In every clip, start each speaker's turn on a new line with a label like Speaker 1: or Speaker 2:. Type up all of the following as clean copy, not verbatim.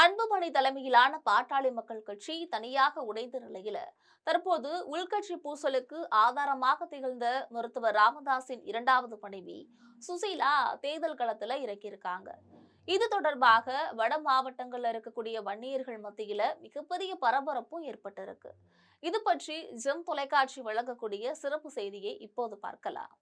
Speaker 1: அன்புமணி தலைமையிலான பாட்டாளி மக்கள் கட்சி தனியாக உடைந்த நிலையில தற்போது உள்கட்சி பூசலுக்கு ஆதாரமாக திகழ்ந்த மருத்துவர் ராமதாஸின் இரண்டாவது மனைவி சுசீலா தேர்தல் களத்துல இறக்கியிருக்காங்க. இது தொடர்பாக வட மாவட்டங்கள்ல இருக்கக்கூடிய வன்னியர்கள் மத்தியில மிகப்பெரிய பரபரப்பும் ஏற்பட்டிருக்கு. இது பற்றி ஜெம் தொலைக்காட்சி வழங்கக்கூடிய சிறப்பு செய்தியை இப்போது பார்க்கலாம்.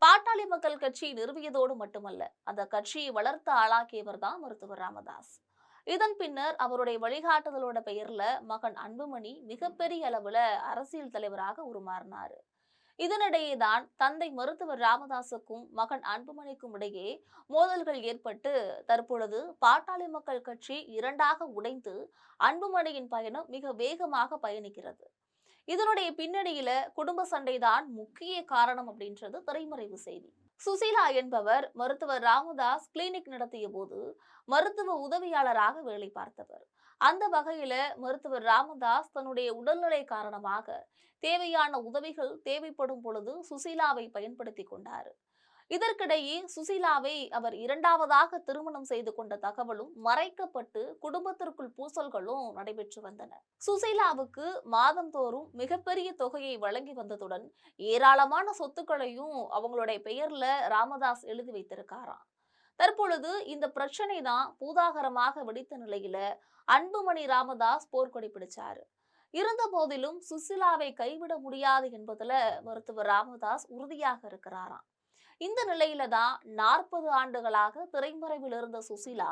Speaker 1: பாட்டாளி மக்கள் கட்சி நிறுவியதோடு மட்டுமல்ல, அந்த கட்சியை வளர்த்து ஆளாக்கியவர் தான் மருத்துவர் ராமதாஸ். இதன் பின்னர் அவருடைய வழிகாட்டுதலோட பெயர்ல மகன் அன்புமணி மிகப்பெரிய அளவுல அரசியல் தலைவராக உருமாறினாரு. இதனிடையேதான் தந்தை மருத்துவர் ராமதாசுக்கும் மகன் அன்புமணிக்கும் இடையே மோதல்கள் ஏற்பட்டு தற்பொழுது பாட்டாளி மக்கள் கட்சி இரண்டாக உடைந்து அன்புமணியின் பயணம் மிக வேகமாக பயணிக்கிறது. இதனுடைய பின்னணியில குடும்ப சண்டைதான் முக்கிய காரணம் அப்படின்றது திரைமறைவு செய்தி. சுசீலா என்பவர் மருத்துவர் ராமதாஸ் கிளினிக் நடத்திய போது மருத்துவ உதவியாளராக வேலை பார்த்தவர். அந்த வகையில மருத்துவர் ராமதாஸ் தன்னுடைய உடல்நிலை காரணமாக தேவையான உதவிகள் தேவைப்படும் பொழுது சுசீலாவை பயன்படுத்தி கொண்டார். இதற்கிடையே சுசீலாவை அவர் இரண்டாவதாக திருமணம் செய்து கொண்ட தகவலும் மறைக்கப்பட்டு குடும்பத்திற்குள் பூசல்களும் நடைபெற்று வந்தன. சுசீலாவுக்கு மாதந்தோறும் மிகப்பெரிய தொகையை வழங்கி வந்ததுடன் ஏராளமான சொத்துக்களையும் அவங்களுடைய பெயர்ல ராமதாஸ் எழுதி வைத்திருக்காராம். தற்பொழுது இந்த பிரச்சனை தான் பூதாகரமாக வெடித்த நிலையில அன்புமணி ராமதாஸ் போர்க்கொடி பிடிச்சாரு. இருந்த போதிலும் சுசீலாவை கைவிட முடியாது என்பதுல மருத்துவர் ராமதாஸ் உறுதியாக இருக்கிறாராம். இந்த நிலையில தான் 40 ஆண்டுகளாக திரைமறைவில் இருந்த சுசீலா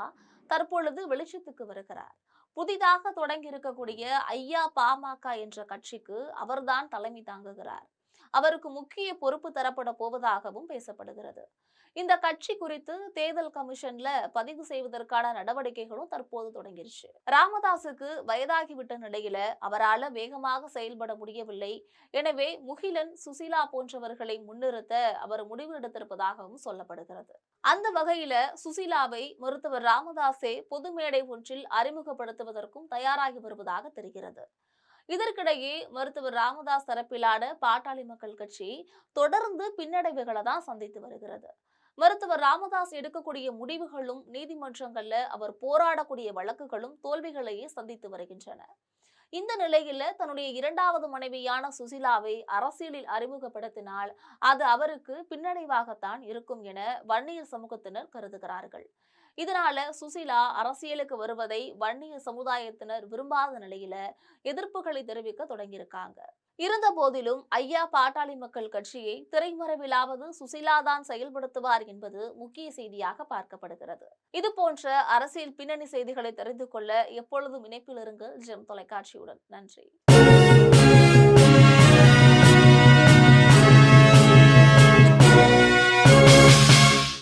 Speaker 1: தற்பொழுது வெளிச்சத்துக்கு வருகிறார். புதிதாக தொடங்கி இருக்கக்கூடிய ஐயா பாமக என்ற கட்சிக்கு அவர்தான் தலைமை தாங்குகிறார். அவருக்கு முக்கிய பொறுப்பு தரப்பட போவதாகவும் பேசப்படுகிறது. இந்த கட்சி குறித்து தேர்தல் கமிஷன்ல பதிவு செய்வதற்கான நடவடிக்கைகளும் தற்போது தொடங்கிருச்சு. ராமதாசுக்கு வயதாகிவிட்ட நிலையில அவரால் வேகமாக செயல்பட முடியவில்லை. எனவே முகிலன், சுசீலா போன்றவர்களை முன்னிறுத்த அவர் முடிவு எடுத்திருப்பதாகவும் சொல்லப்படுகிறது. அந்த வகையில சுசீலாவை மருத்துவர் ராமதாஸே பொது மேடை ஒன்றில் அறிமுகப்படுத்துவதற்கும் தயாராகி வருவதாக தெரிகிறது. இதற்கிடையே மருத்துவர் ராமதாஸ் தரப்பிலான பாட்டாளி மக்கள் கட்சி தொடர்ந்து பின்னடைவுகளை தான் சந்தித்து வருகிறது. மருத்துவர் ராமதாஸ் எடுக்கக்கூடிய முடிவுகளும் நீதிமன்றங்கள்ல அவர் போராடக்கூடிய வழக்குகளும் தோல்விகளையே சந்தித்து வருகின்றன. இந்த நிலையில தன்னுடைய இரண்டாவது மனைவியான சுசீலாவை அரசியலில் அறிமுகப்படுத்தினால் அது அவருக்கு பின்னடைவாகத்தான் இருக்கும் என வன்னியர் சமூகத்தினர் கருதுகிறார்கள். இதனால சுசீலா அரசியலுக்கு வருவதை வன்னிய சமுதாயத்தினர் விரும்பாத நிலையில எதிர்ப்புகளை தெரிவிக்க தொடங்கியிருக்காங்க. இருந்த போதிலும் ஐயா பாட்டாளி மக்கள் கட்சியை திரைமறைவிலாவது சுசீலாதான் செயல்படுத்துவார் என்பது முக்கிய செய்தியாக பார்க்கப்படுகிறது. இது போன்ற அரசியல் பின்னணி செய்திகளை தெரிந்து கொள்ள எப்பொழுதும் இணைப்பில் இருங்கள் ஜெம் தொலைக்காட்சியுடன். நன்றி.